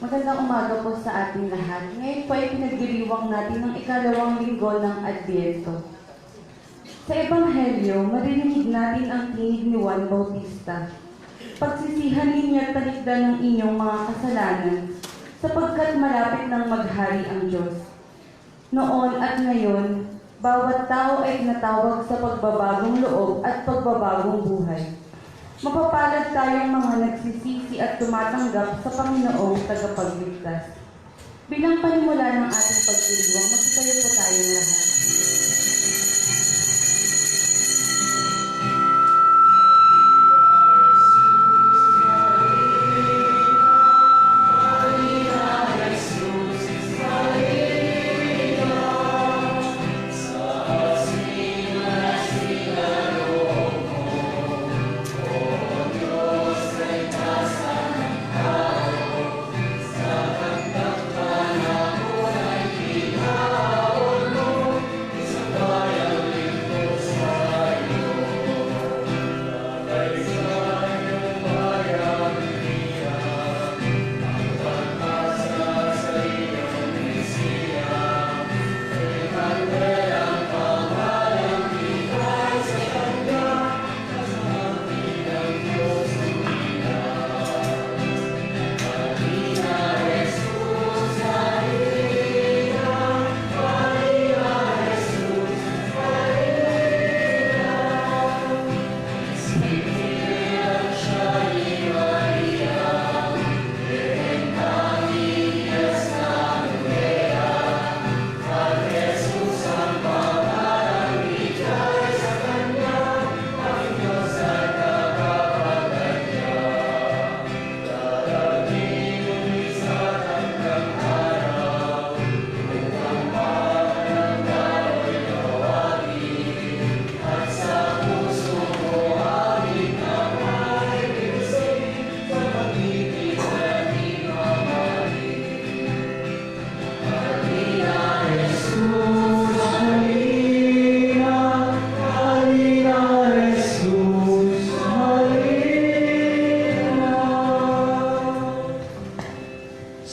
Magandang umaga po sa ating lahat. Ngayon po ay pinagdiriwang natin ng ikalawang linggo ng Adbyento. Sa Ebanghelyo, maririnig natin ang tinig ni Juan Bautista. Pagsisihan ninyo at talikdan ng inyong mga kasalanan, sapagkat malapit nang maghari ang Diyos. Noon at ngayon, bawat tao ay tinatawag sa pagbabagong loob at pagbabagong buhay. Mapapalad tayong mga nagsisisi at tumatanggap sa Panginoong tagapagligtas. Bilang panimula ng ating pagdiriwang, magsitayo po tayong lahat.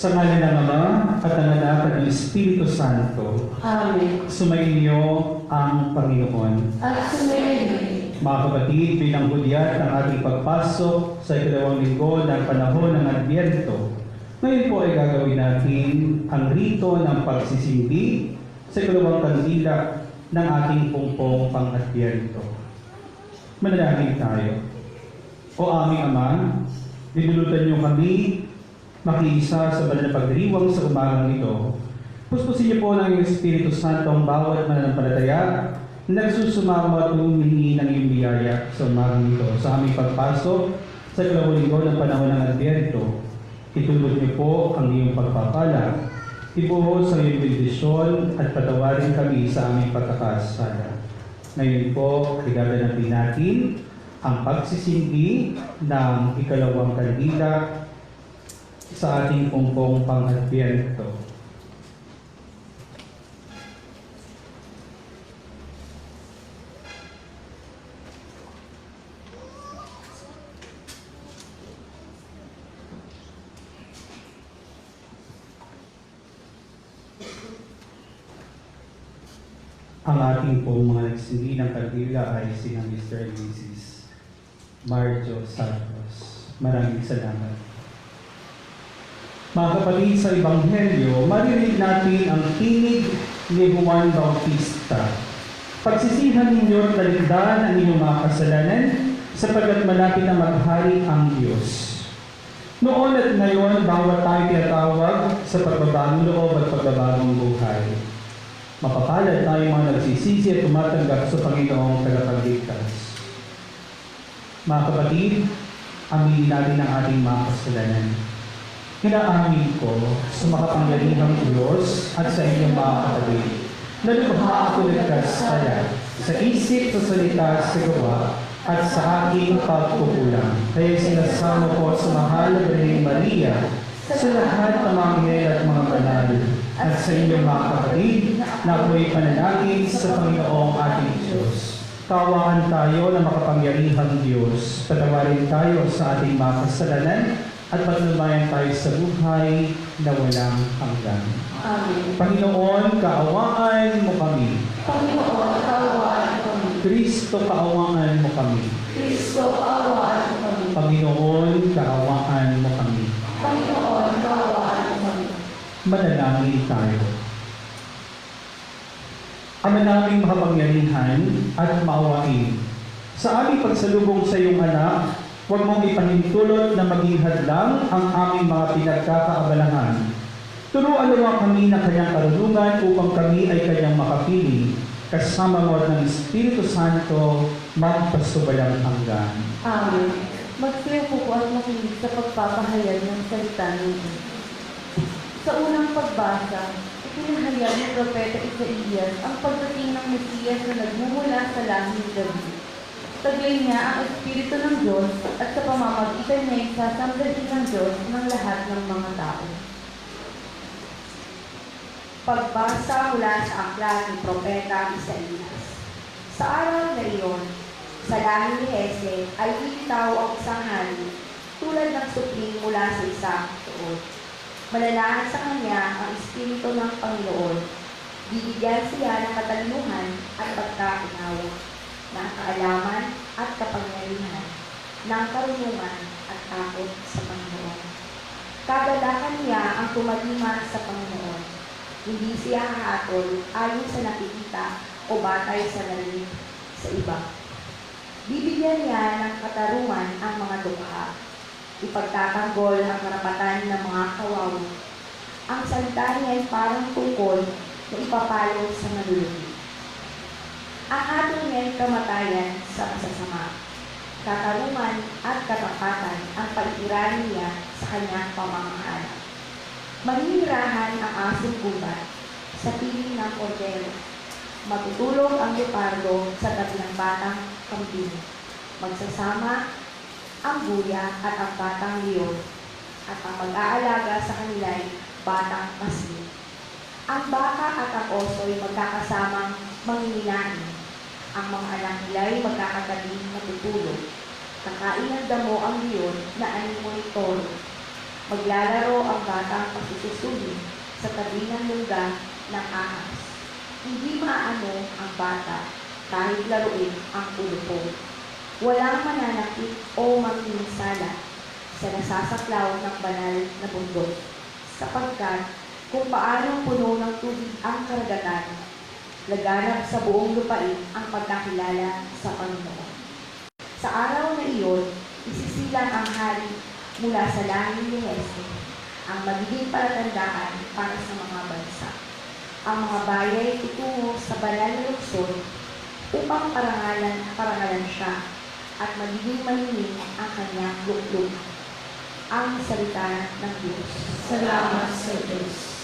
Sa ngalan ng Ama at ng Anak at ng Espiritu Santo. Amen. Sumainyo ang Panginoon. At sumayin. Mga kapatid, bilang hudyat ng ating pagpasok sa ikalawang linggo ng panahon ng Adbyento, ngayon po ay gagawin natin ang rito ng pagsisindi sa ikalawang kandila ng ating pungpong pang-Adbyento. Manalangin tayo. O aming Ama, dinulutan niyo kami makiisa sa banal na pagdiriwang sa umagang ito. Puspusin niyo po ng Espiritu Santo ang bawat mananampalataya na nagsusumamo at humihingi ng iyong biyaya sa umagang ito. Sa aming pagpasok sa ikalawang linggo ng panahon ng Adbyento, itulog niyo po ang iyong pagpapala. Ibuhos ang iyong bendisyon at patawarin kami sa aming pagkakasala. Ngayon po, igaganapin natin ang pagsisindi ng ikalawang kandila sa ating pungpong pang-Adbyento. Ang ating pong mga nagsindi ng kandila ay sina Mr. and Mrs. Marjo Santos. Maraming salamat. Mga kapatid, sa Ebanghelyo, maririnig natin ang tinig ni Juan Bautista. Pagsisihan ninyo at talikdan ang inyong mga kasalanan sapagkat malapit na maghari ang Diyos. Noon at ngayon, bawat tayo tinatawag sa pagbabagong loob at pagbabagong buhay. Mapapalad tayo mga nagsisisi at tumatanggap sa Panginoong tagapagligtas. Mga kapatid, aminin natin ang ating mga kasalanan. Hinaamin ko sa makapangyarihang Diyos at sa inyong mga kapatid na lubha ako nagkasala sa isip, sa salita, sa gawa, at sa aking pagkukulang. Kaya sinasama ko sa mahal na Birheng Maria sa lahat ng mga anghel at mga banal at sa inyong mga kapatid na ako'y panalangin sa Panginoong ating Diyos. Kaawaan tayo ng makapangyarihang Diyos. Patawarin tayo sa ating mga kasalanan at patnubayan tayo sa buhay na walang hanggan. Amen. Panginoon, kaawaan mo kami. Panginoon, kaawaan mo kami. Kristo, kaawaan mo kami. Kristo, kaawaan mo kami. Panginoon, kaawaan mo kami. Panginoon, kaawaan mo kami. Manalangin tayo. Ama naming makapangyarihan at maawain, sa aming pagsalubong sa iyong anak, huwag mong ipahintulot na maging hadlang ang aming mga pinagkakaabalahan. Turuan naman kami ng kanyang karunungan upang kami ay kanyang makapili, kasama mo ng Espiritu Santo, magpasubalang hanggan. Amen. Magsiyo po at makinig sa pagpapahayag ng salita ng Diyos. Sa unang pagbasa, ipinahayag ni Propeta Isaías ang pagdating ng Mesiyas na nagmumula sa langit ni David. Taglay niya ang Espiritu ng Diyos at sa pamamagitan niya ay sasambahin ng Diyos ng lahat ng mga tao. Pagbasa mula sa aklat ni Propeta Isaías. Sa araw na iyon, sa langit ni Ese ay lilitaw ang isang hari tulad ng supling mula sa isang tuod. Malalahan sa kanya ang Espiritu ng Panginoon. Bibigyan siya ng katalinuhan at pagkaunawa, ng kaalaman at kapangyarihan, ng karunungan at takot sa Panginoon. Kagalakan niya ang tumalima sa Panginoon. Hindi siya hahatol ayon sa nakikita o batay sa narinig sa iba. Bibigyan niya ng katarungan ang mga dukha. Ipagtatanggol ang karapatan ng mga kawawa. Ang salita niya ay parang tungkol na ipapalo sa malulubi. Ang hatol niya ay kamatayan sa masasama. Katarungan at katapatan ang pag-irani niya sa kanyang pamamahala. Maninirahan ang asong gubat sa piling ng kordero. Matutulog ang leopardo sa tabi ng batang kambing. Magsasama ang buya at ang batang leon, at ang mag-aalaga sa kanila ay batang masin. Ang baka at ang oso ay magkakasamang manginginain. Ang mga anak nila ay magkakagaling matutulog. Kakain ng damo ang leon na animoy toro. Maglalaro ang batang pasususuli sa tabi ng lungga ng ahas. Hindi maano ang bata kahit laruin ang ulupong. Walang mananakit o mangingisala sa nasasaklaw ng banal na bundok, sapagkat kung paano puno ng tubig ang karagatan, laganap sa buong lupain ang pagkakilala sa Panginoon. Sa araw na iyon, isisilang ang hari mula sa langit ni Ese, ang magiging palatandaan para sa mga bansa. Ang mga bayay tutungo sa banal na lungsod upang parangalan siya at magiging mahinig ang kanyang lukluk. Ang salita ng Diyos. Salamat sa Diyos.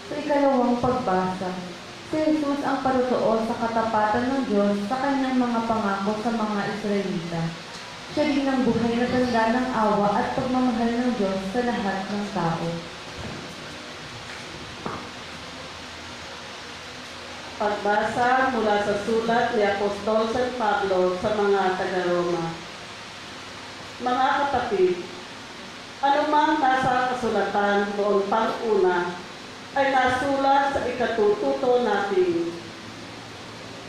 Sa ikalawang pagbasa, si Jesus ang parutuon sa katapatan ng Diyos sa kanyang mga pangako sa mga Israelita. Siya din ang buhay na tanda ng awa at pagmamahal ng Diyos sa lahat ng tao. Pagbasa mula sa sulat ni Apostol San Pablo sa mga taga-Roma. Mga kapatid, anumang nasa kasulatan noon pang una ay nasulat sa ikatututo natin,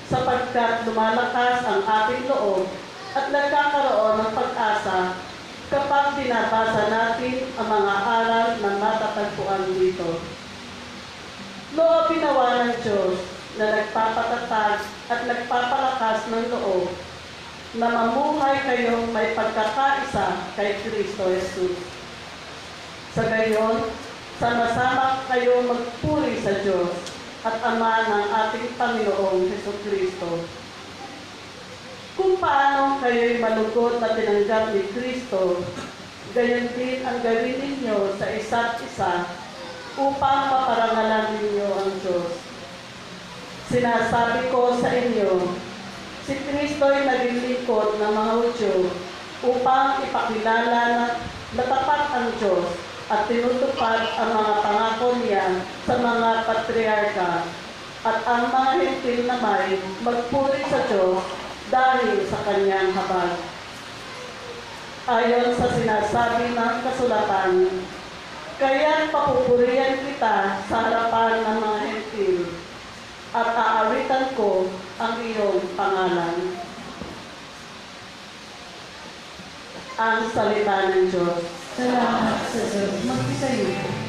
sapagkat lumalakas ang ating loob at nagkakaroon ng pag-asa kapag binabasa natin ang mga aral na matatagpuan dito. Loobin nawa ng Diyos na nagpapatatag at nagpapalakas ng loob na mamuhay kayong may pagkakaisa kay Kristo Jesus. Sa gayon, sama-sama kayo magpuri sa Diyos at Ama ng ating Panginoong Jesucristo. Kung paano kayo'y malugod na tinanggap ni Kristo, gayon din ang gawin ninyo sa isa't isa upang maparangalan ninyo ang Diyos. Sinasabi ko sa inyo, si Kristo'y naging lingkod ng mga Hudyo upang ipakilala na tapat ang Diyos at tinutupad ang mga pangako niya sa mga patriarka at ang mga hentil naman magpuri sa Diyos dahil sa kanyang habag. Ayon sa sinasabi ng kasulatan, kaya't papupurihan kita sa harapan ng mga hentil at aawitan ko ang iyong pangalan. Ang salita ng Diyos. Salamat sa Diyos. Magpisayo.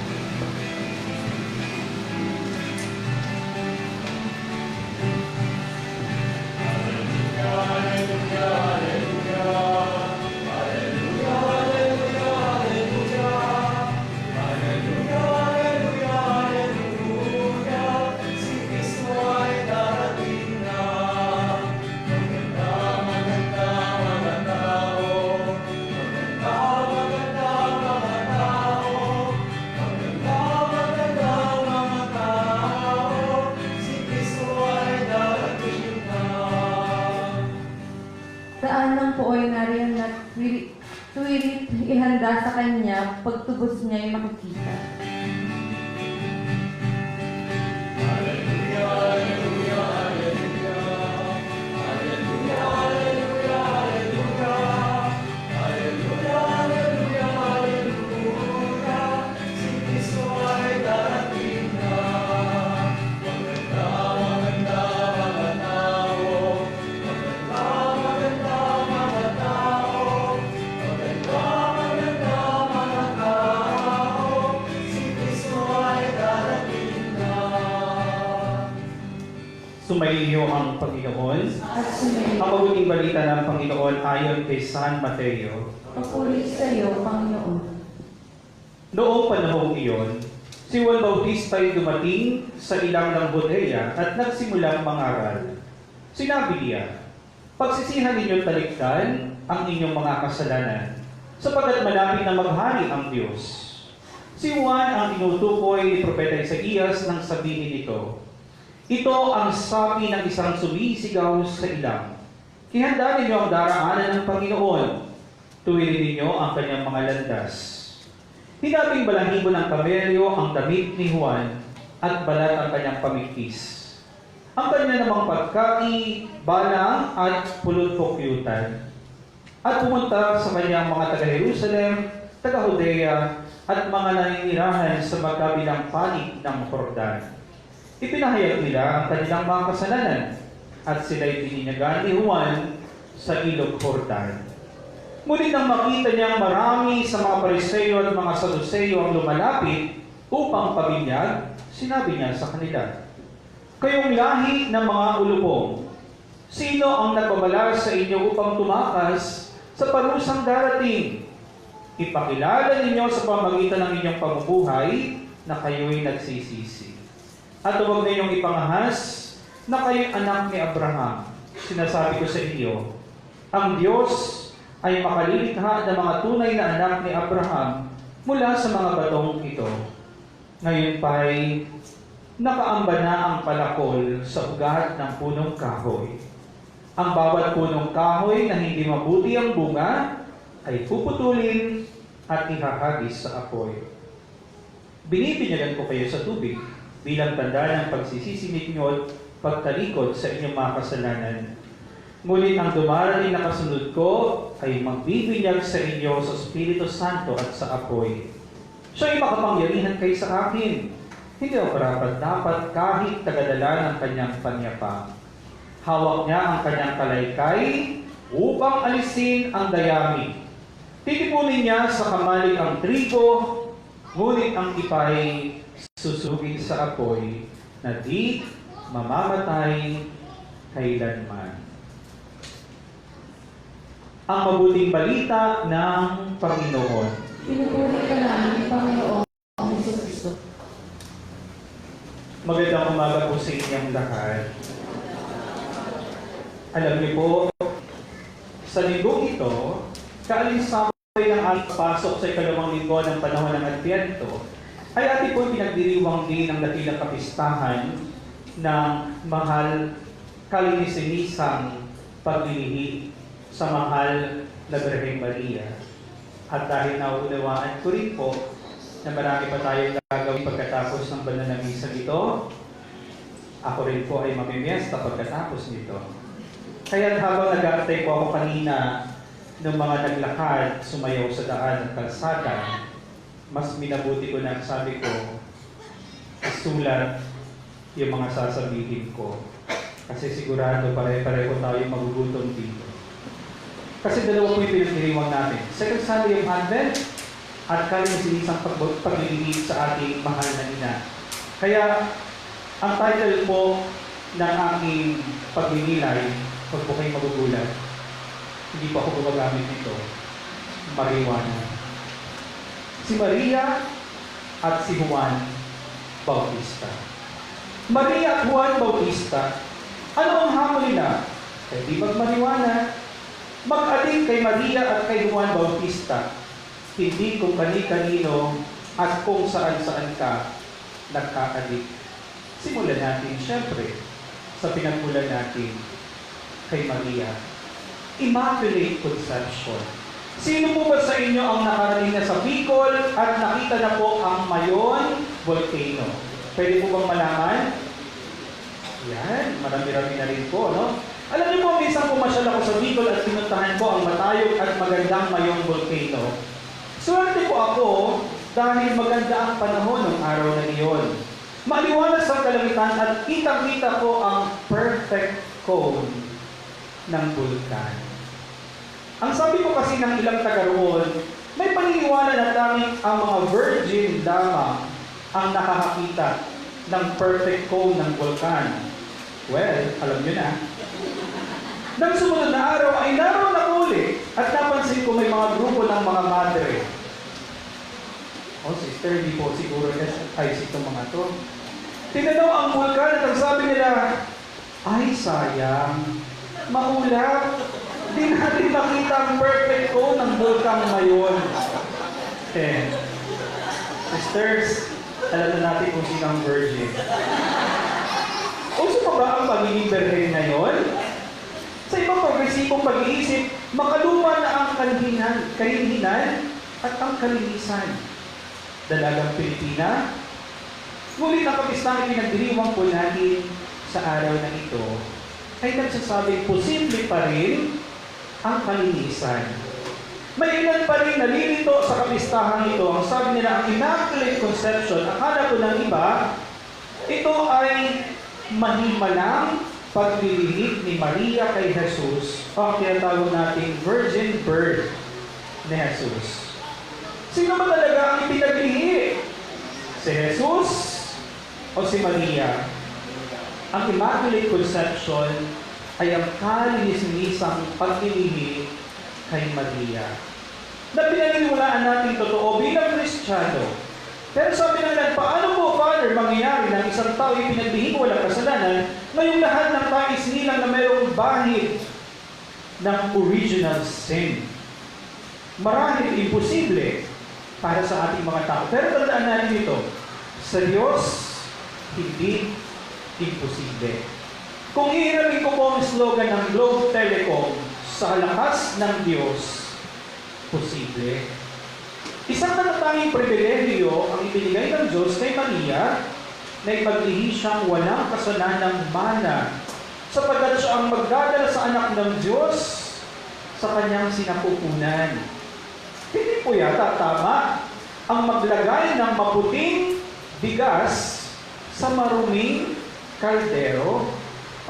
Daan ng po ay nariyan na tuwirit ihanda sa kanya, pagtubos niya ay makikita. Sumainyo ang Panginoon. At sumayo. Ang mabuting balita ng Panginoon ayon kay San Mateo. Papuri sa iyo, Panginoon. Noong panahong iyon, si Juan Bautista ay dumating sa ilang ng Judea at nagsimulang mangaral. Sinabi niya, "Pagsisihan ninyong talikdan ang inyong mga kasalanan, sapagkat malapit na maghari ang Diyos." Si Juan ang tinutukoy ni Propeta Isaías nang sabihin ito, "Ito ang sabi ng isang sumisigaw sa ilang. Ihanda ninyo ang daraanan ng Panginoon. Tuwirin ninyo ang kanyang mga landas." Hinabing balahibo ng kamelyo ang damit ni Juan at balat ang kanyang pamigtis. Ang kanya namang pagkai, balang at pulot-pukyutan. At pumunta sa kanyang mga taga-Jerusalem, taga-Judea, at mga naninirahan sa magkabilang panig ng Jordan. Ipinahayag nila ang kanilang mga kasalanan at sila'y bininyagan ni Juan sa ilog Jordan. Ngunit nang makita niyang marami sa mga Pariseo at mga Saduceo ang lumalapit upang pabinyag, sinabi niya sa kanila, "Kayong lahi ng mga ulupong, sino ang nagbabalas sa inyo upang tumakas sa parusang darating? Ipakilala ninyo sa pamagitan ng inyong pamumuhay na kayo'y nagsisisi. At huwag ninyong ipangahas na kayo'y anak ni Abraham. Sinasabi ko sa inyo, ang Diyos ay makalilikha ng mga tunay na anak ni Abraham mula sa mga batong ito. Ngayon pa'y nakaamba na ang palakol sa ugat ng punong kahoy. Ang bawat punong kahoy na hindi mabuti ang bunga ay puputulin at ihahagis sa apoy. Binibinyagan ko kayo sa tubig bilang tanda ng pagsisisi ninyo at pagtalikod sa inyong mga kasalanan. Ngunit ang dumarating na kasunod ko ay magbibinyag sa inyo sa Espiritu Santo at sa apoy. Siya ay makapangyarihan kayo sa akin. Hindi ako dapat kahit tagadala ng kanyang panyapa. Hawak niya ang kanyang kalaykay upang alisin ang dayami. Titipunin niya sa kamalig ang trigo, ngunit ang ipay susugin sa apoy na di mamamatay kailanman. Ang mabuting balita ng Panginoon. Pinupuri ka namin, Panginoon, ang Kristo. Magandang umaga po sa inyong lahat. Alam niyo po, sa linggong ito, kaalinsabay ng ating pasok sa ikalawang linggo ng panahon ng Adbyento, ay ating po pinagdiriwang din ng dakilang kapistahan ng mahal kalinisan-nisang paglilihi sa mahal na Birheng Maria. At dahil naunawaan ko rin po na marami pa tayong gagawin pagkatapos ng banal na misa ito, ako rin po ay mamimiesta pagkatapos nito. Kaya habang nag-aantay po ako kanina ng mga naglakad, sumayaw sa daan ng kalsada, mas minabuti ko na sabi ko, isulat yung mga sasabihin ko. Kasi sigurado pare-pareho tayo magugutom dito. Kasi dalawa po yung pinagdiriwang natin. Second Sunday of Advent at kalinisan paglilingid sa ating mahal na ina. Kaya ang title po ng aking pagninilay, huwag po kayong magugulat, hindi pa ako gumagamit nito, marijuana. Si Maria at si Juan Bautista. Maria at Juan Bautista, ano ang hamon nila? Kaya di magmariwana, mag-adik kay Maria at kay Juan Bautista, hindi kung kani-kanino at kung saan-saan ka nagkaadik. Simulan natin, syempre, sa pinagmulan natin kay Maria. Immaculate Conception. Sino po ba sa inyo ang nakarating na sa Bicol at nakita na po ang Mayon Volcano? Pwede po bang malaman? Yan, marami-rami na rin po, no? Alam niyo po, minsan pumasyal ako sa Bicol at pinuntahan po ang matayog at magandang Mayon Volcano. Swerte po ako dahil maganda ang panahon ng araw na iyon. Maliwanag sa kalangitan at kitang-kita po ang perfect cone ng bulkan. Ang sabi ko kasi ng ilang taga roon, may paniniwala na tanging ang mga virgin lamang ang nakakakita ng perfect cone ng bulkan. Well, alam nyo na. Nang sumunod na araw ay naroon ako ulit at napansin ko may mga grupo ng mga madre. Oh, sister, di po siguro ayos itong mga to. Tinanaw ang bulkan at ang sabi nila, ay sayang, maulap. Di natin makita ang perfect cone ng bulkan ngayon. Sisters, alam na natin kung sino ang virgin. Uso pa ba ang pagiging virgin ngayon? Sa ibang progresibong pag-iisip, makaluma na ang kahinhinan at ang kalinisan. Dalagang Pilipina, ngunit ang kapistang ipinagdiriwang po natin sa araw na ito ay nagsasabing posible pa rin ang kalinisan. May ilan pa rin nalilito sa kapistahan ito. Ang sabi nila, ang Immaculate Conception, akala ko ng iba, ito ay mahimalang paglilihik ni Maria kay Jesus, o ang tinatawag nating virgin birth ni Jesus. Sino ba talaga ang ipinaglihi? Si Jesus o si Maria? Ang Immaculate Conception ay ang kalinis-nisang paglilihi kay Maria. Na pinaniniwalaan natin totoo bilang Kristiyano. Pero sabi naman, paano po, Father, mangyayari ng isang tao ipinaglihi ko walang kasalanan, ngayong lahat ng tais nilang na mayroong bahid ng original sin? Marahil imposible para sa ating mga tao. Pero tandaan natin ito, sa Diyos, hindi imposible. Kung ihiramin ko po ang slogan ng Globe Telecom, sa lakas ng Diyos, posible. Isang natatanging pribilehiyo ang ibinigay ng Diyos kay Maria na ipaglihi siyang walang kasananang mana sapagkat siya ang magdadala sa anak ng Diyos sa kanyang sinapupunan. Hindi po yata tama ang maglagay ng maputing bigas sa maruming kaldero.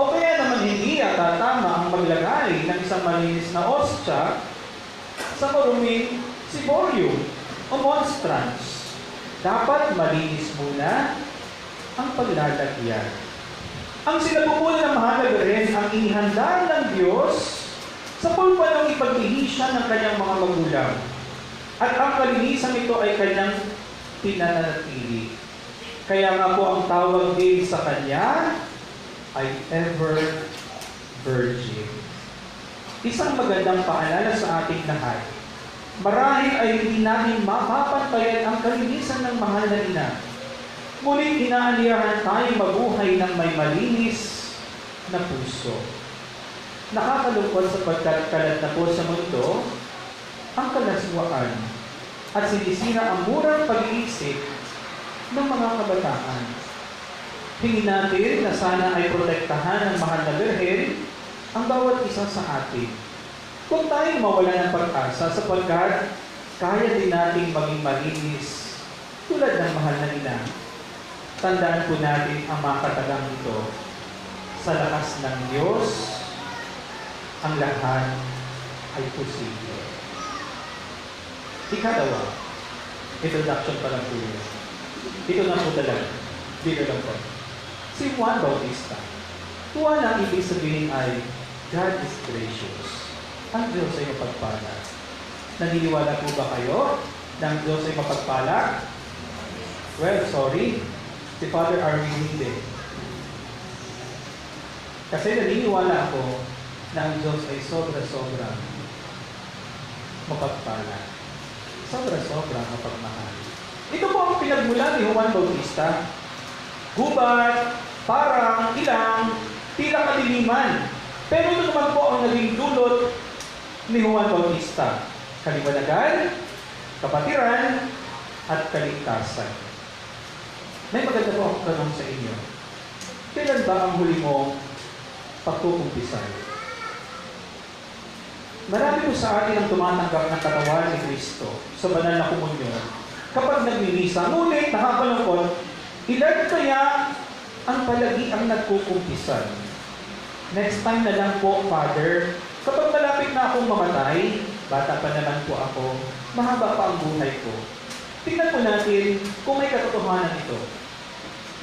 O kaya naman hindi yata tama ang maglagay ng isang malinis na ostya sa maruming siborium o monstrance. Dapat malinis muna ang paglalagyan. Ang sinapupunan ng mahalaga rin ang inihanda ng Diyos sa pulpa ng ipaglihi siya ng kanyang mga magulang. At ang kalinisan ito ay kanyang pinananatili. Kaya nga po ang tawag din sa kanya ay ever virgin. Isang magandang paalala sa ating lahat. Marahil ay hindi natin mapapantayan ang kalinisan ng mahal na ina. Ngunit inaaliyahan tayong mabuhay ng may malinis na puso. Nakakalungkot sapagkat kalat na po sa mundo ang kalaswaan at sinisira ang murang pag-iisip ng mga kabataan. Hingin natin na sana ay protektahan ng mahal na Birhen ang bawat isa sa atin. Kung tayo mawala ng pag-asa sapagkat kaya din nating maging malinis tulad ng mahal na ina. Tandaan po natin ang mga katagang ito. Sa lakas ng Diyos, ang lahat ay posible. Ikalawa, introduction pa lang po yun. Ito na po talaga. Dito lang po. Si Juan Bautista. Juan ang ibig sabihin ay God is gracious. Ang Diyos ay mapagpala. Naniniwala po ba kayo na ang Diyos ay mapagpala? Well, sorry. Si Father Arvin hindi. Kasi naniniwala ako na ang Diyos ay sobra-sobra mapagpala. Sobra-sobra mapagmahal. Ito po ang pinagmula ni Juan Bautista. Gubat, parang, ilang, tila kadiliman. Pero ito naman po ang naging dulot ni Juan Bautista. Kaliwanagan, kapatiran, at kaligtasan. May maganda po akong tanong sa inyo. Kailan ba ang huli mo pagkukumpisal? Marami po sa atin ang tumatanggap ng katawan ni Kristo sa banal na komunyon. Kapag nagmimisa, ngunit nakakalungkot, ilan kaya ang palagi ang nagkukumpisal? Next time na lang po, Father, kapag malapit na akong mamatay, bata pa naman po ako, mahaba pa ang buhay ko. Tingnan po natin kung may katotohanan ito.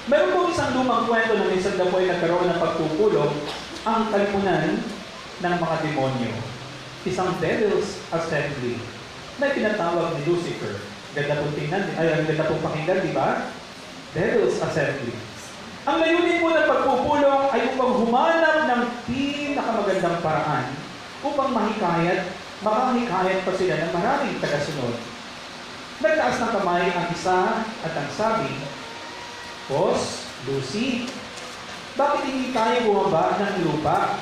Meron po isang lumang kwento na minsan na po ay nagkaroon ng pagpupulong ang kalipunan ng mga demonyo. Isang devil's assembly na pinatawag ni Lucifer. Ganda pong tingnan, ay ganda pong pakinggan, di ba? Devil's assembly. Ang layunin po ng pagpupulong ay upang humanap ng pinakamagandang paraan upang makahikayat pa sila ng maraming tagasunod. Nagtaas ng kamay ang isa at ang sabi, Boss, Lucy, bakit hindi tayo bumaba ng lupa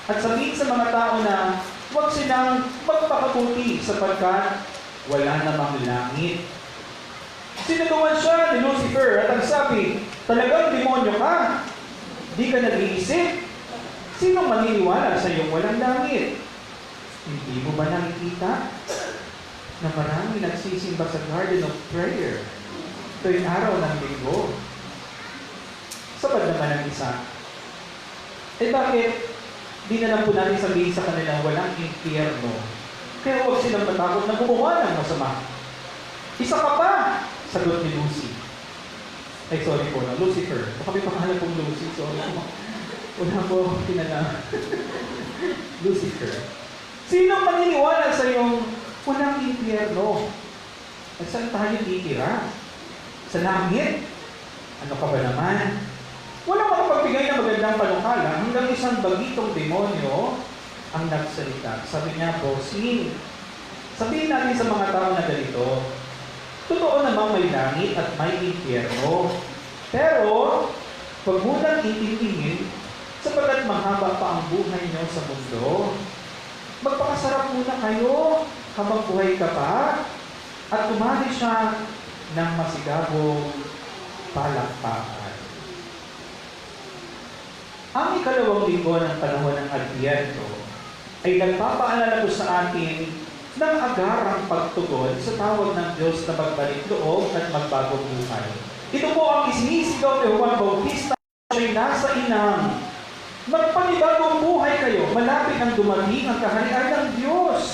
at sabihin sa mga tao na huwag silang magpakabuti sapagkat wala namang langit. Sinagawan siya ni Lucifer at ang sabi, talagang demonyo ka, di ka nag-iisip. Sinong maniniwala sa iyong walang langit? Hindi mo ba nakikita na marami nagsisimba sa Garden of Prayer tuwing araw ng linggo? Sapat naman ang isa. Eh bakit di na lang po natin sabihin sa kanila walang impyerno? Kaya huwag silang matakot na gumawa ng masama. Isa ka pa! Sagot ni Lucy. Ay, sorry po na. Lucifer. Baka may pangalan pong Lucy. Sorry po. Wala po kinala. Lucifer. Sinong maniniwala sa iyong walang impyerno? At saan tayo titira? Sa langit? Ano ka ba naman? Walang makapagbigay ng magandang panukala hanggang isang bagitong demonyo ang nagsalita. Sabi niya, Bossing, sabihin natin sa mga tao na ganito, totoo namang may langit at may impyerno. Pero, huwag mo nang itintingin sapagkat mahaba pa ang buhay niyo sa mundo. Magpakasarap muna kayo habang buhay ka pa at kumali siya ng masigabong palakpakan. Ang ikalawang linggo ng panahon ng Adbyento ay nagpapaalala ko sa atin ng agarang pagtugon sa tawag ng Diyos na magbalik loob at magbagong buhay. Ito po ang isinisigaw ni Juan Bautista, siya'y nasa inang. Magpanibagong buhay kayo, malapit ang dumating ang kaharian ng Diyos.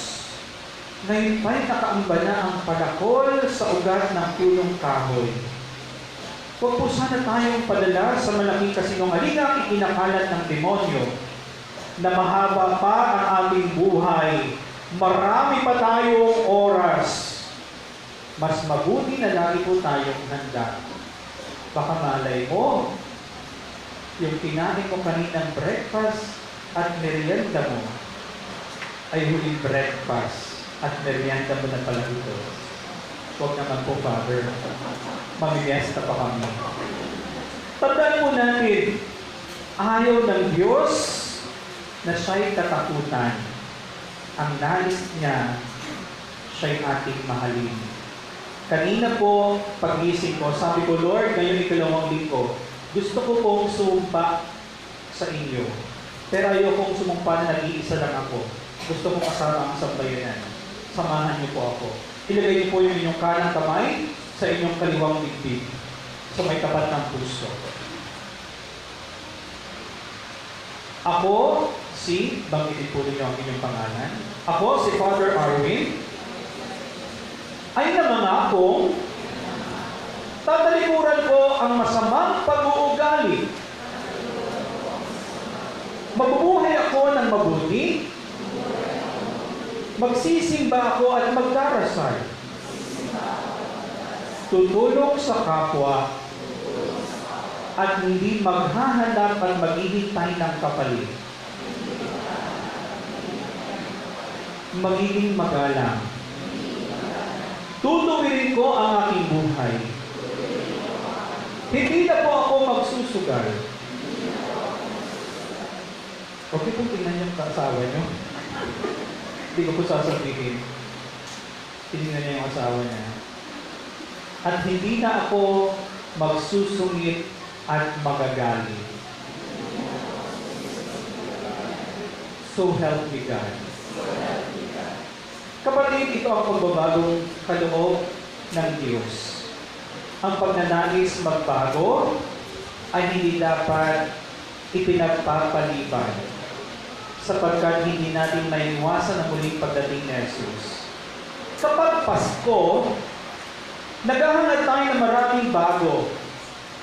Ngayon pa'y nakaamba na ang palakol sa ugat ng punong kahoy. Huwag po sana tayong padala sa malaking kasinungalingang ikinakalat ng demonyo na mahaba pa ang ating buhay. Marami pa tayong oras. Mas mabuti na lagi po tayong handa. Baka malay mo, yung kinain mo kaninang breakfast at merienda mo ay huling breakfast at merienda mo na pala ito. Huwag naman po, Father. Mamimiesta pa kami. Tandaan po natin, ayaw ng Diyos na siya'y katakutan. Ang nais niya, siya'y ating mahalin. Kanina po, pag-gising ko, sabi ko, Lord, ngayon ikalawang linggo, gusto ko pong sumpa sa inyo. Pero ayokong sumumpa na nag-iisa lang ako. Gusto ko kasama ang sambayanan. Samahan niyo po ako. Ilagay niyo po yung inyong kanang kamay sa inyong kaliwang dibdib sa may tapat ng puso. Ako, banggitin po ninyo ang inyong pangalan. Ako, si Father Arwin, ay namangakong tatalikuran ko ang masamang pag-uugali. Mabubuhay ako ng mabuti, magsisimba ako at magdarasal. Tutulong sa kapwa at hindi maghahanap at maghihintay ng kapalit. Magiging magalang. Tutuwirin ko ang aking buhay. Hindi na po ako magsusugal. Okay po, tingnan yung asawa nyo. Hindi ko po sasabihin. Tingnan niya yung asawa niya. At hindi na ako magsusungit at magagalit. So help me God. Kapatid, ito ang pagbabagong kaloob ng Diyos. Ang pagnanais magbago ay hindi dapat ipinagpapaliban sapagkat hindi natin maiiwasan ang muling pagdating ni Jesus. Kapag Pasko, naghahangad tayo ng maraming bago.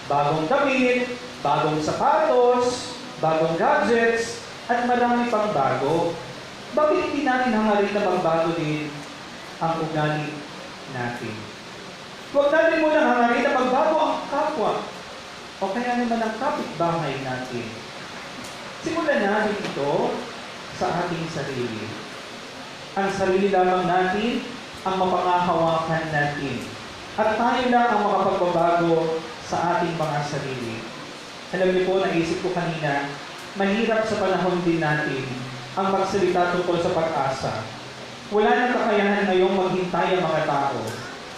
bagong damit, bagong sapatos, bagong gadgets, at marami pang bago. Bakit hindi natin hangarin na magbago din ang ugali natin? Huwag natin muna hangarin na magbago ang kapwa o kaya naman ang kapitbahay natin. Simulan natin ito sa ating sarili. Ang sarili lamang natin ang mapangahawakan natin. At tayo lang ang makapagbabago sa ating mga sarili. Alam niyo po, naisip ko kanina, mahirap sa panahon din natin ang magsalita tungkol sa pag-asa. Wala nang kakayahan ngayong maghintay ang mga tao.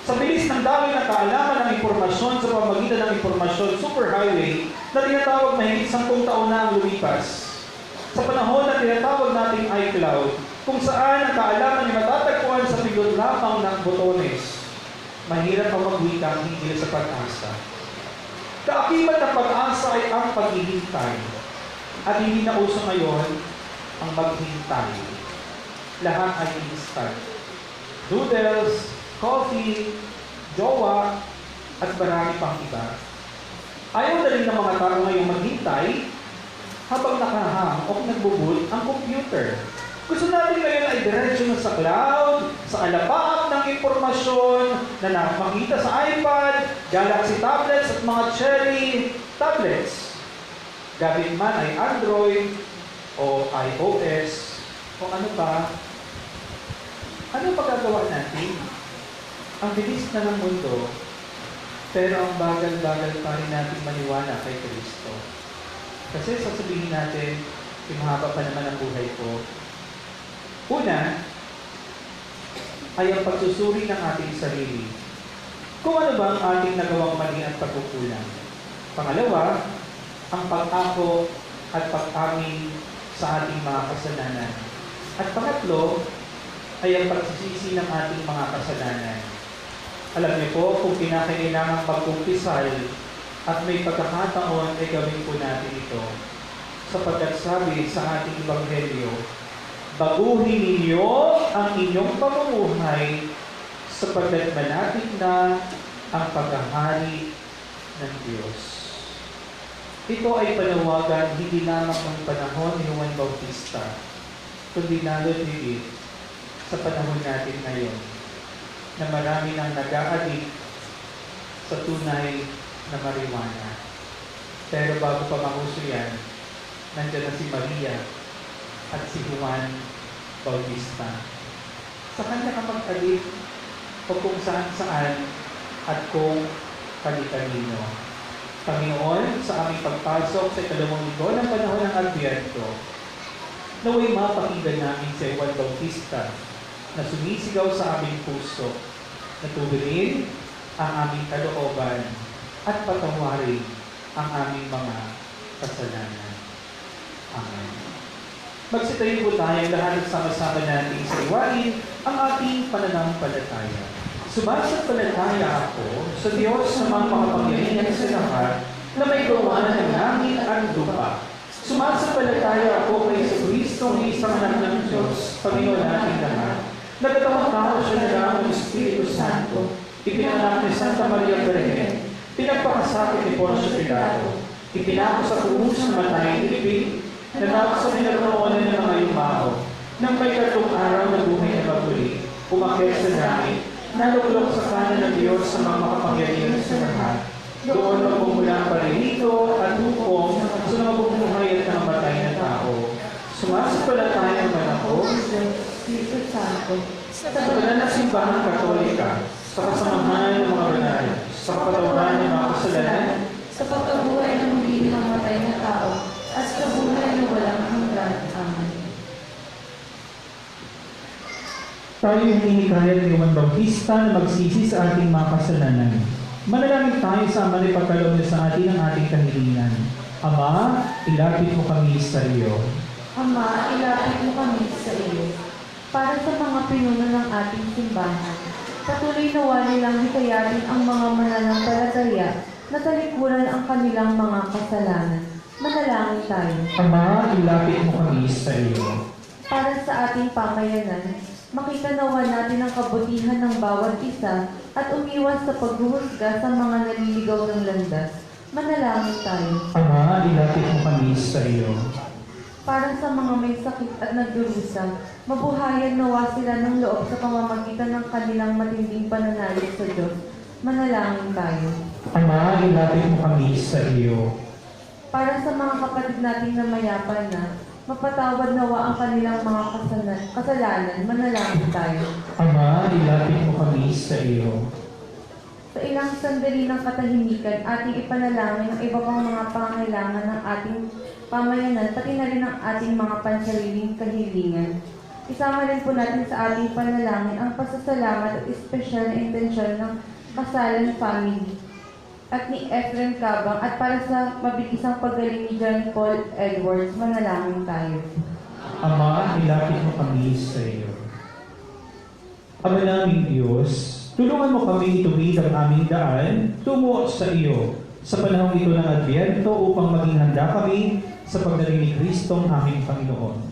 Sa bilis ng dami ng kaalaman ng impormasyon sa pamamagitan ng impormasyon superhighway na tinatawag na higit 10 taon na ang lumipas. Sa panahon na tinatawag nating iCloud, kung saan ang kaalaman ay matatagpuan sa pindot lamang ng botones, mahirap ang magwikang hinggil sa pag-asa. Kaakibat ng pag-asa ay ang paghihintay. At hindi na uso ngayon ang maghintay. Lahat ay instant. Noodles, coffee, jowa, at marami pang iba. Ayaw na rin ng mga tao ngayong maghintay habang nakahang o nagbuboot ang computer. Gusto natin ngayon ay diretso na sa cloud, sa alapaap ng impormasyon na makita sa iPad, Galaxy tablets at mga Cherry tablets. Gamit man ay Android o iOS o ano pa. Ano pagkagawa natin? Ang bilis na ng mundo, pero ang bagal-bagal pa rin natin maniwala kay Kristo. Kasi sasabihin natin, mahaba pa naman ang buhay ko. Una, ay ang pagsusuri ng ating sarili. Kung ano ba ang ating nagawang mali at pagkukulang. Pangalawa, ang pag-ako at pag-amin sa ating mga kasalanan. At pangatlo, ay ang pagsisisi ng ating mga kasalanan. Alam niyo po, kung kinakailangang pagkumpisal at may pagkakataon ay gawin po natin ito. Sapagkat sabi sa ating Ebanghelyo, baguhin ninyo ang inyong pamumuhay sapagkat malapit na ang paghahari ng Diyos. Ito ay panawagan hindi lamang ng panahon ni Juan Bautista, kundi lalo higit sa panahon natin ngayon na marami nang nag-a-addict sa tunay na marijuana. Pero bago pa mahuso yan, nandiyan na si Maria at si Juan Bautista. Sa kanya kapag-addict o kung saan-saan at kung kali-kanino. Panginoon, sa aming pagpasok sa ikalawang linggo ng panahon ng Adbyento, naway mapakinggan namin si Juan Bautista na sumisigaw sa aming puso, na tugunin ang aming kalooban at patawarin ang aming mga kasalanan. Amen. Magsitayo po tayo lahat at sama-sama natin iwain ang ating pananampalataya. Sumasampalataya ako sa Diyos na makapangyarihan sa lahat na may gawa ng langit at lupa. Sumasampalataya ako kay Kristo ng isang anak ng Diyos, Panginoon natin lahat. Nagkatawang tao siya na lang ng Espiritu Santo, ipinanganak ni Santa Maria Virgen, pinagpakasakit ni Poncio Pilato, ipinako sa krus ng matay ilipin, nanako sa pinagkoonan ng mga yumao, nang may 3 araw na buhay na maguli, umakyat sa langit, naluklok sa kanan ng Diyos sa mga makapangyarihan sa lahat. Doon magmumula ang paririto at hukom sa mga bumuhay at namamatay na tao. Sumasampalataya naman ako Espiritu Santo, sa banal na simbahan katolika, sa kasamahan ng mga banal, sa kapatawaran ng mga kasalanan, sa pagkabuhay ng hindi namatay na tao, at sa buhay na walang hanggan. Amen. Tayo hinikayat ni Juan Bautista na magsisi sa ating mga kasalanan. Manalangin tayo sa Ama na ipagkaloob niya sa atin ang ating kahilingan. Ama, ilapit mo kami sa iyo. Ama, ilapit mo kami sa iyo. Para sa mga pinuno ng ating simbahan, patuloy nawa nilang hikayatin ang mga mananampalataya na talikuran ang kanilang mga kasalanan. Manalangin tayo. Ama, ilapit mo kami sa iyo. Para sa ating pamayanan, makita nawa natin ang kabutihan ng bawat isa at umiwas sa paghuhusga sa mga naliligaw ng landas. Manalangin tayo. Ama, ilapit mo kami sa iyo. Para sa mga may sakit at nagdurusa, mabuhayan nawa sila ng loob sa pamamagitan ng kanilang matinding pananalig sa Diyos. Manalangin tayo. Ama, ilapit mo kami sa iyo. Para sa mga kapatid nating namayapa na, mapatawad nawa ang kanilang mga kasalanan. Manalangin tayo. Ama, ilapit mo kami sa iyo. Sa ilang sandali ng katahimikan, ating ipanalangin ang iba pang mga pangangailangan ng ating pamayanan, pati na rin ang ating mga pansariling kahilingan. Isama rin po natin sa ating panalangin ang pasasalamat at espesyal na intensyon ng Kasalan Family at ni Efren Cabang at para sa mabilisang paggaling ni John Paul Edwards. Manalangin tayo. Ama, ilapit mo kami sa iyo. Ama naming Diyos, tulungan mo kami ituwid ang aming daan tungo sa iyo sa panahong ito ng Adbyento upang maging handa kami sa pagdating ni Kristong aming Panginoon.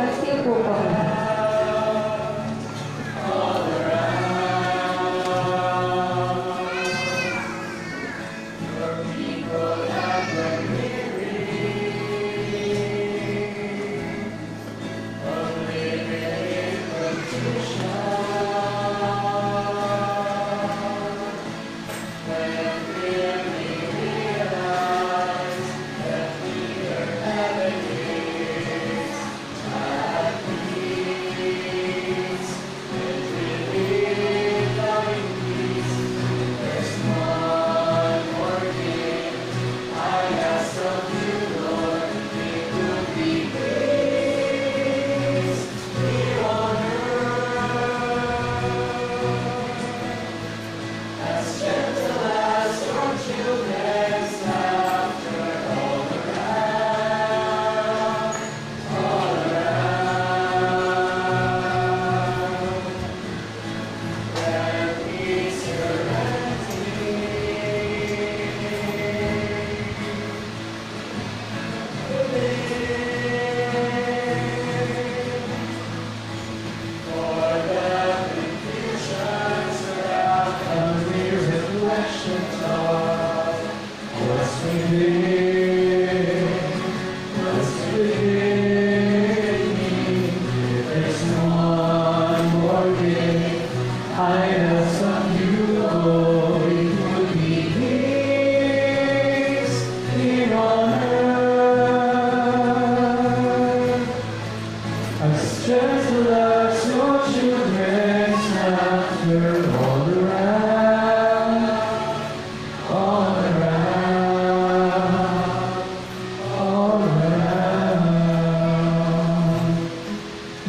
Marcia po po.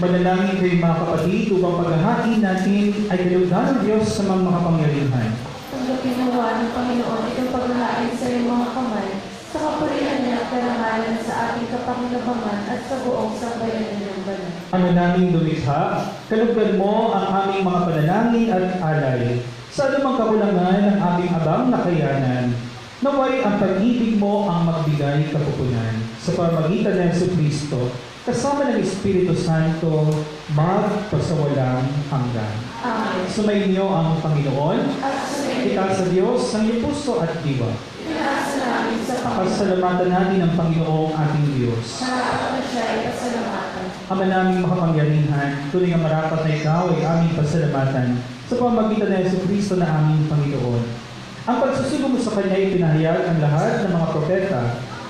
Manalangin kayo mga kapatid upang paghahain natin ay kalugdan ng Diyos sa mga makapangyarihan. Tanggapin nawa ng Panginoon itong paghahain sa iyong mga kamay, sa kapurihan niya at karangalan sa ating kapakinabangan at sa buong sambayanan ng banal. Ano naming lumikha, kalugdan mo ang aming mga panalangin at alay. Sa anumang kakulangan ng aming abang nakayanan, naway ang pag-ibig mo ang magbigay kapupunan. Sa pamagitan ng Jesucristo, kasama ng Espiritu Santo, magpasawalang hanggan. Amen. Sumainyo ang Panginoon, At sumayin, itaas sa Diyos ang iyong puso at diwa. inaasa namin sa Panginoon. Pasalamatan natin ang Panginoong ating Diyos. Narapot na siya ay pasalamatan. Ama naming makapangyarihan, tunay nga marapat na ikaw ay aming pasalamatan sa pamagitan ng Jesucristo na aming Panginoon. Ang pagsusugo mo sa Kanya ay pinahayag ang lahat ng mga propeta.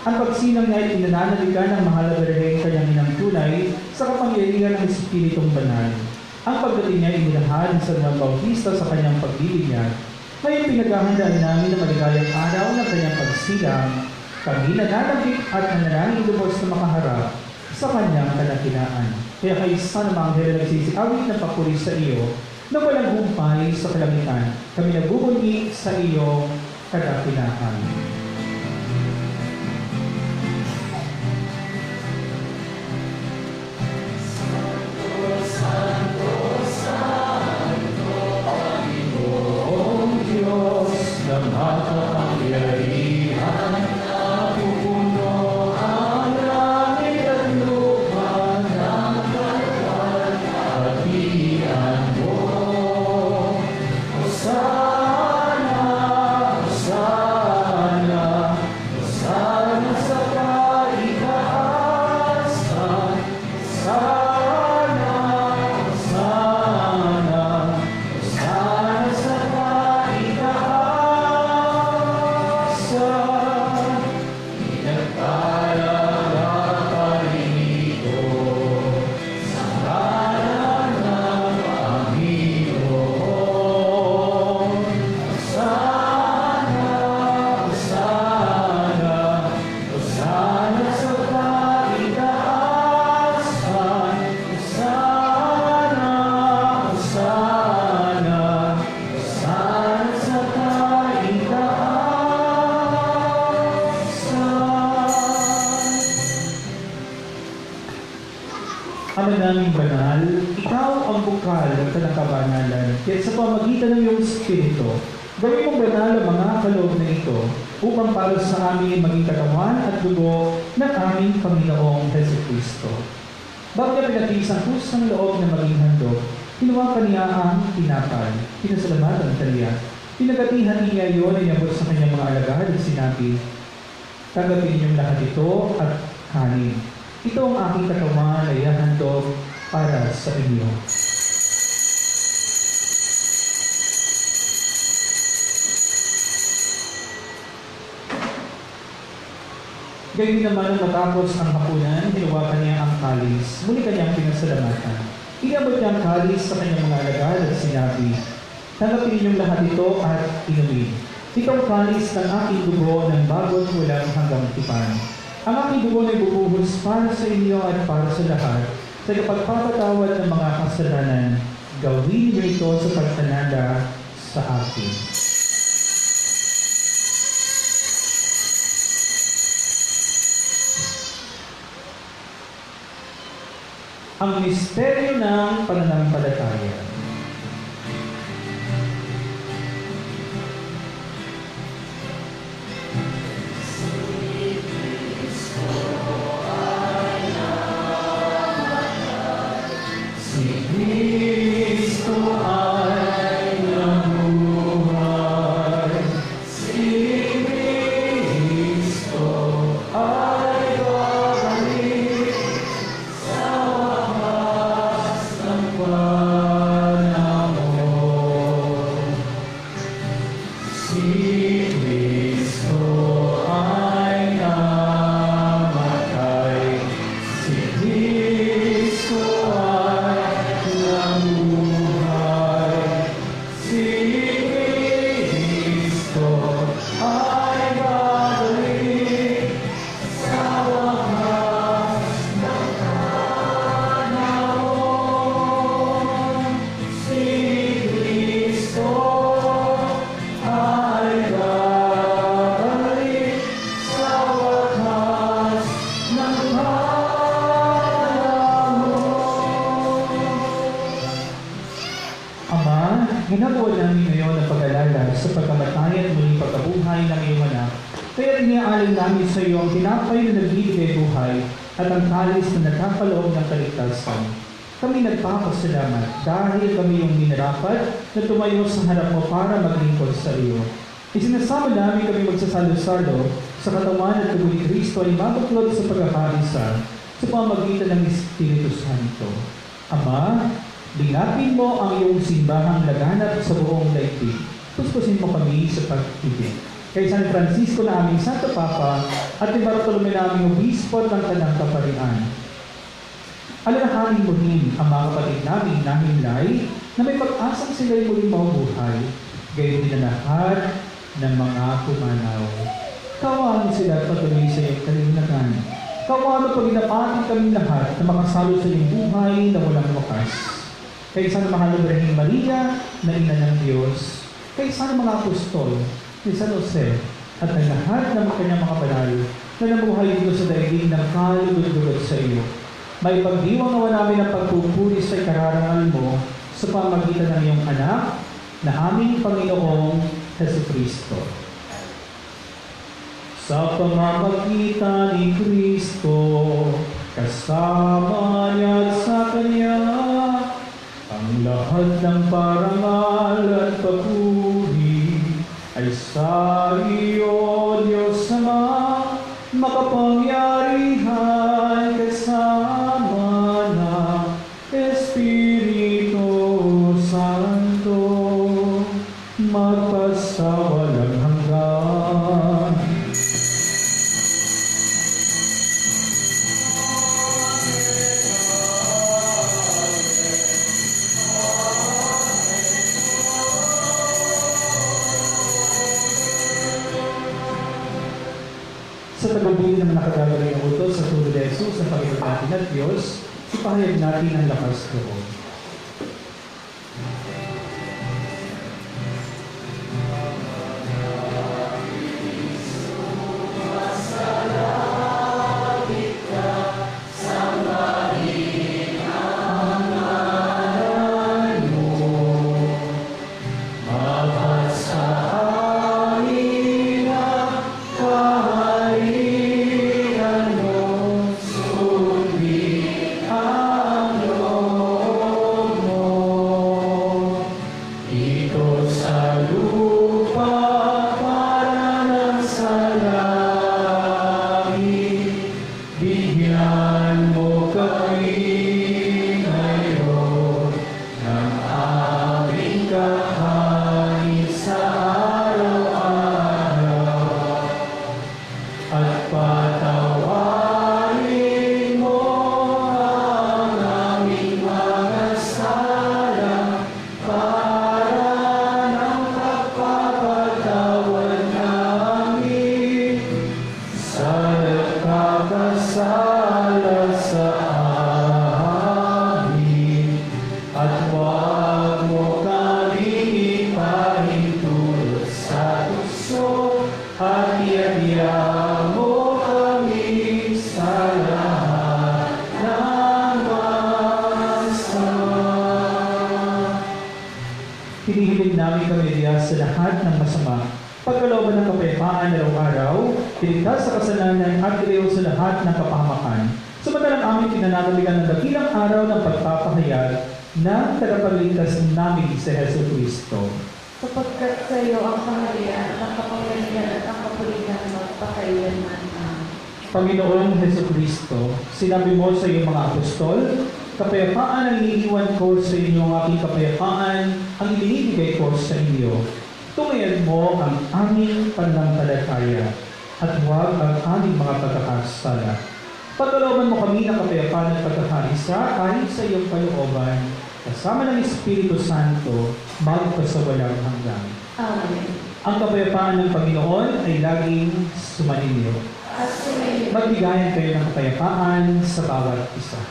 Ang pagsinang niya ay pinananaligan ng mahal na Birheng kanyang inang tunay sa kapangyarihan ng Espiritong Banal. Ang pagdating niya ay inilahad sa Juan Bautista sa kanyang pagbibinyag. Ngayon pinaghahandaan namin ang maligayang araw ng kanyang pagsilang. Kami nananabik at nanalangin lubos na makaharap sa kanyang kadakilaan. Kaya kayo sa namang hila nagsisiawit ng papuri sa iyo, na walang humpay sa kalangitan. Kami nagbubunyi sa iyong kadakilaan. Diyos ng makapangyarihan, napupuno ang langit at lupa ng kalwalhatian mo. Hosana, Hosana, Hosana sa kaitaasan. Hosana, Hosana, Hosana sa kaitaasan. Pinagkalalaparin ito sa ngalan ng Panginoon. Hosana, Hosana, Hosana sa kaitaasan. Hosana, Hosana, Hosana sa kaitaasan. Ama naming banal, ikaw ang bukal ng kabanalan, kaya sa pamagitan ng iyong Espiritu, gawin mong banal ang mga kaloob na ito, upang para sa amin maging katawan at dugo ng aming Panginoong Jesucristo. Bago niya pinatiis ang kusang loob na maging handog, kinuha kaniya ang tinapay, pinasalamatan kaniya, pinagati-hati niya iyon ay inabot sa kanyang mga alagad at sinabi, "Tanggapin niyong lahat ito at kanin. Ito ang aking katawan na ihahandog para sa inyo." Gayon naman nang matapos ang hapunan, hinuwakan niya ang kalis. Muli kanyang pinasalamatan. Inabot niya ang kalis sa kanyang mga alagad at sinabi, "Tanggapin ninyong lahat ito at inumin. Ito ang kalis ng aking dugo ng bago't walang hanggang tipan. Ang aking dugo ay bubuhos para sa inyo at para sa lahat sa kapagpapatawad ng mga kasalanan. Gawin niyo ito sa pagtanada sa akin." Ang misteryo ng pananampalataya. Si Kristo ay nabuhay. Si Kristo ay babalik sa wakas ng panahon. Si Kristo ay namatay. Si Kristo ay nabuhay. Si Kristo ay babalik sa wakas ng panahon. Si Kristo ay babalik sa wakas ng panahon. Ama, ginagawa namin ngayon ang pag-alala sa pagkamatay at muling pagkabuhay ng iyong anak. Kaya iniaalay namin sa iyo ang tinapay na nagbibigay buhay at ang kalis na nagkakalob ng kaligtasan. Kami nagpapasalamat dahil kami yung minarapat na tumayo sa harap mo para maglingkod sa iyo. Isinasama namin kami magsasalo-salo sa katawan at dugo ni Kristo ay mabuklod sa pagkakaisa sa pamagitan ng Espiritu Santo. Ama, lingapin mo ang iyong simbahang laganap sa buong daigdig. Puspusin mo kami sa pag-ibig. Kay San Francisco na aming Santo Papa at ni Bartolome na aming Obispo ng Kanang Kaparian. Alalahanin mo rin ang mga kapatid namin na himlay na may pag-asang sila'y muling mabuhay. Gayon din ang lahat ng mga pumanaw. Kawan sila at patuloy sa iyong kalinagan. Kawan mo pag inapatid kami lahat na makasalo sa iyong buhay na walang wakas. kay San Mahal Ibrahim Maria na ina ng Diyos, kay San mga apostol, kay San Jose, at ang lahat ng kanyang mga banal na nabuhay dito sa daigdig ng kalulod-lulod sa iyo. May pagdiwang nawa namin ang pagpupuri sa ikararangal mo sa pamagitan ng iyong anak na aming Panginoong Jesucristo. Sa pamamagitan ni Kristo, kasama niya at sa Kanya, ang lahat ng parangal at papuri ay sa iyo, Diyos Ama, makapangyarihan kasama ng Espiritu Santo, magpasawalang hanggan. Sa tagubilin naman nakagagaling ng utos sa tulad ni Jesus sa Panginoon natin at Diyos, ipahayag natin ang lakas loob. Hinihiling namin kami sa lahat ng masama, pagkalooban ng kapayapaan araw-araw, iligtas sa kasalanan at iliw sa lahat ng kapahamakan. Samantalang aming pinananaligan ng dakilang araw ng pagpapahayag ng tagapagligtas namin sa Hesus Kristo. Sapagkat sa iyo ang kaharian, ang kapangyarihan at ang kapulitan magpakailanman. Amen. Panginoong Hesus Kristo, sinabi mo sa iyong mga apostol, kapayapaan ang iniiwan ko sa inyo, ang aking kapayapaan ang ibinibigay ko sa inyo. Tumayan mo ang aming pananampalataya at huwag ang aming mga pagkakasala. Pagkalooban mo kami ng kapayapaan at pagkakaisa kahit sa iyong kalooban, kasama ng Espiritu Santo, magpasawalang hanggan. Amen. Ang kapayapaan ng Panginoon ay laging sumaninyo. At sumayin. Magbigayan kayo ng kapayapaan sa bawat isa.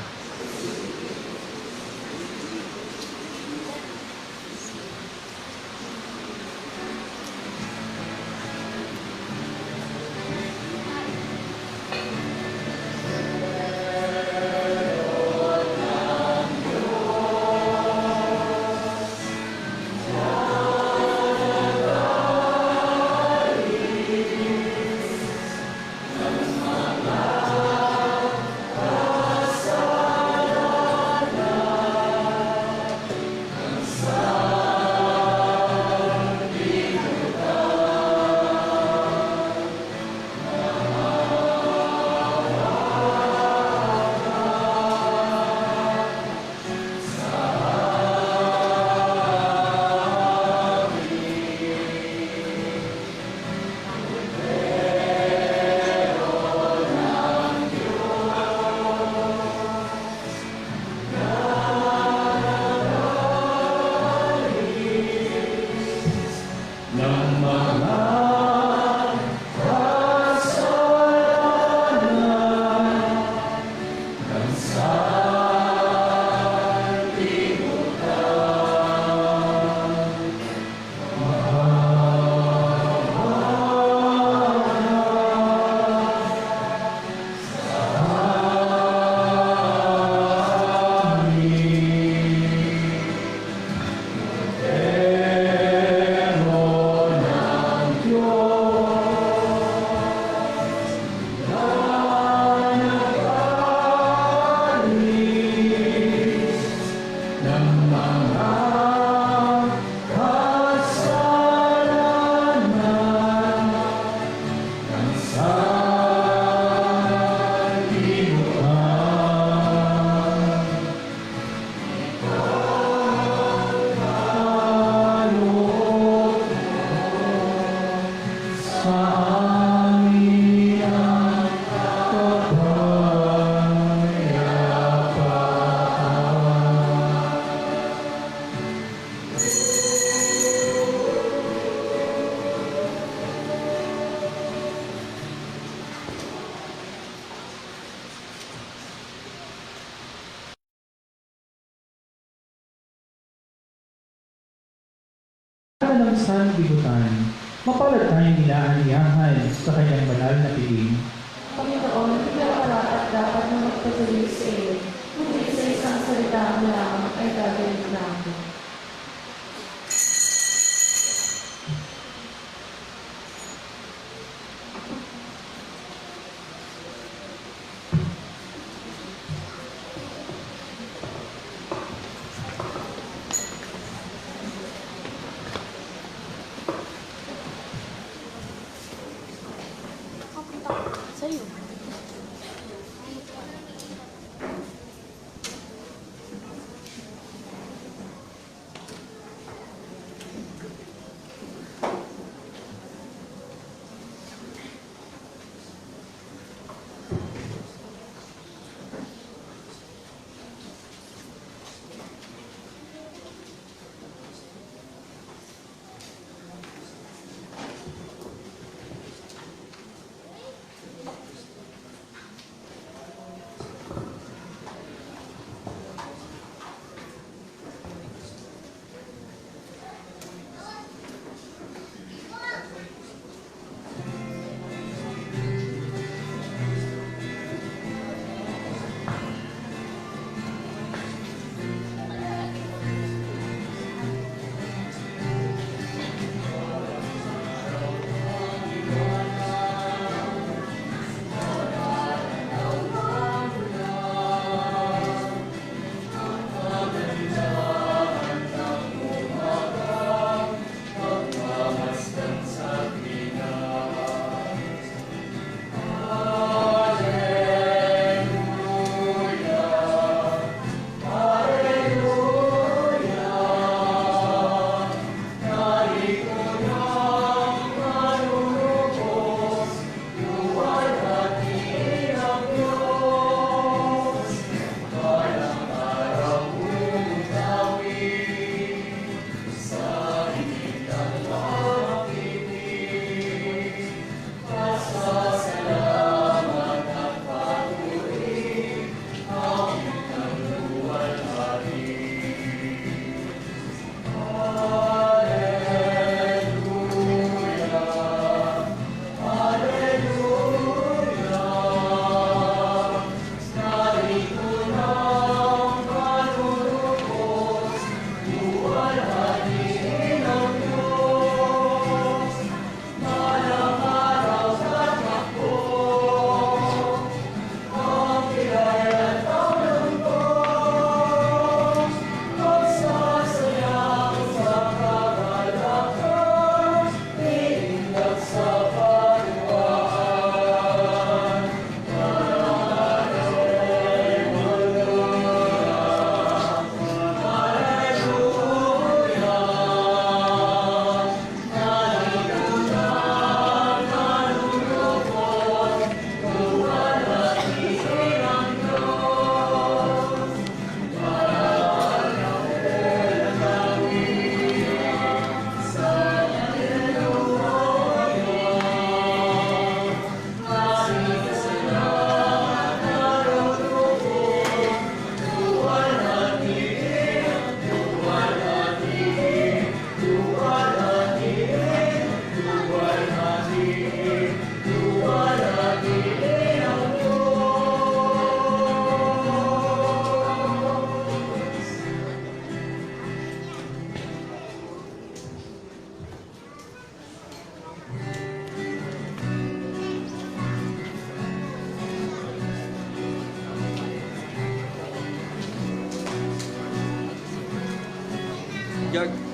ng sanlibutan, mapalad tayong nilaaniyahan sa kanyang banal na piling. Panginoon, hindi ang karapat dapat na magpatuloy sa iyo. Ngunit sa isang salita mo lamang ay gagawin na ako. George.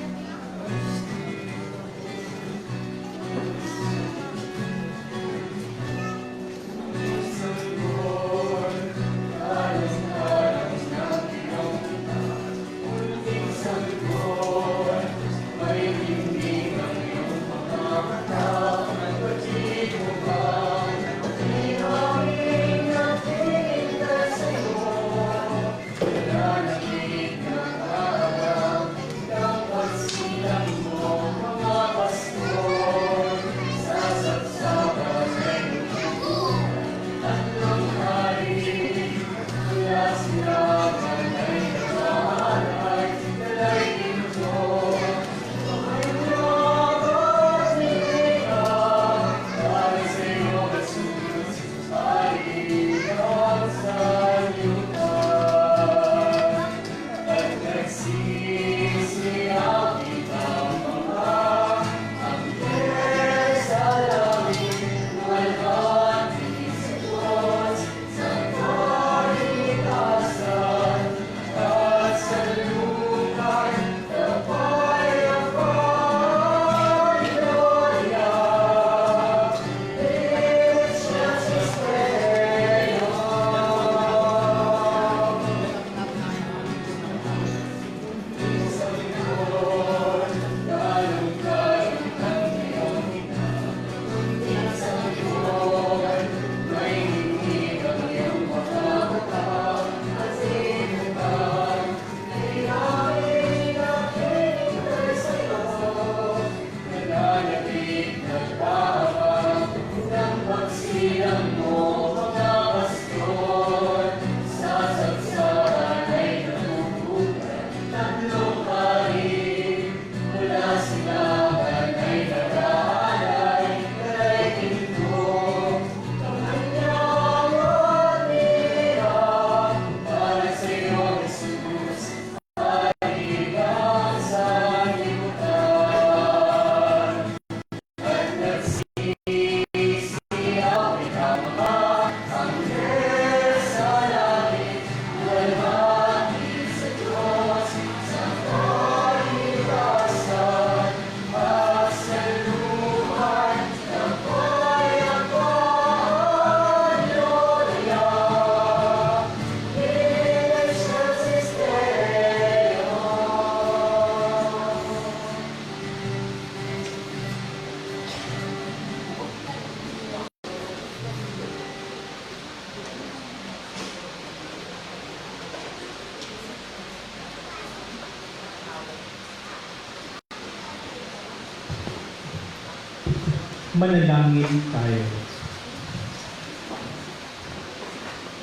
Manalangin tayo.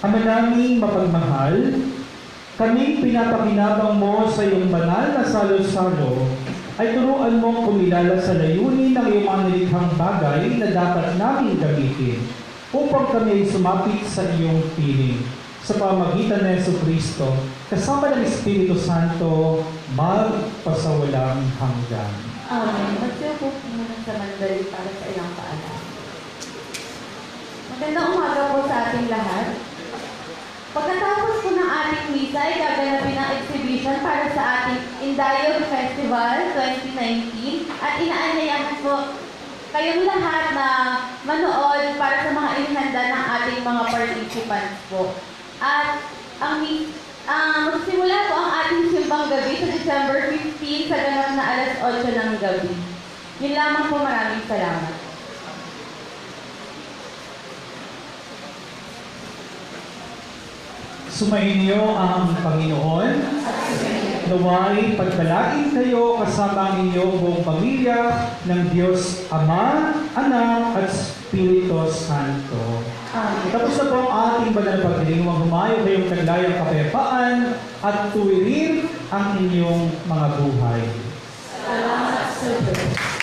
Ama naming mapagmahal, kaming pinapakinabang mo sa iyong banal na salo-salo, ay turuan mong kumilala sa layunin ng iyong mga nilikhang bagay na dapat namin gamitin upang kami ay sumapit sa iyong piling. Sa pamagitan ng Jesucristo, kasama ng Espiritu Santo, magpasawalang hanggan. Amen. Magsiupo muna sa mandali para sa ilang paalam. Magandang umaga po sa ating lahat. Pagkatapos po ng ating misa ay gaganapin ang exhibition para sa ating Indayog Festival 2019 at inaanyayahan po kayong lahat na manood para sa mga inihanda ng ating mga participants po. At magsimula po ang ating simbang gabi sa December 15 sa ganap na alas 8 ng gabi. Yun lamang po, maraming salamat. Sumainyo ang Panginoon. Naway pagpalain kayo kasama ang inyong buong pamilya ng Diyos Ama, Anak at Espiritu Santo. Tapos na po ang ating banal na pagdiriwang, humayo kayong taglayang kapayapaan at tuwirin ang inyong mga buhay. Salamat sa Diyos.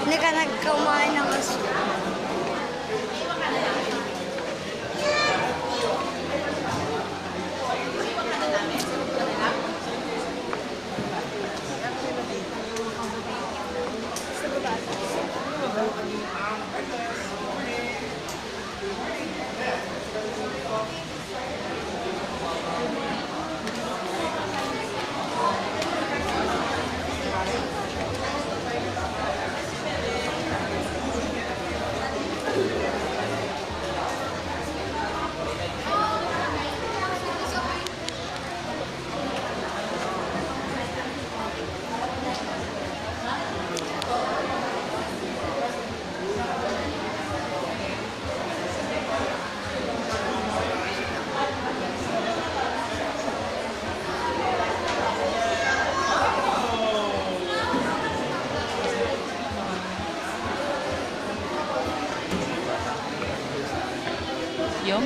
Hindi ka nagkumain ng gusto. Yung?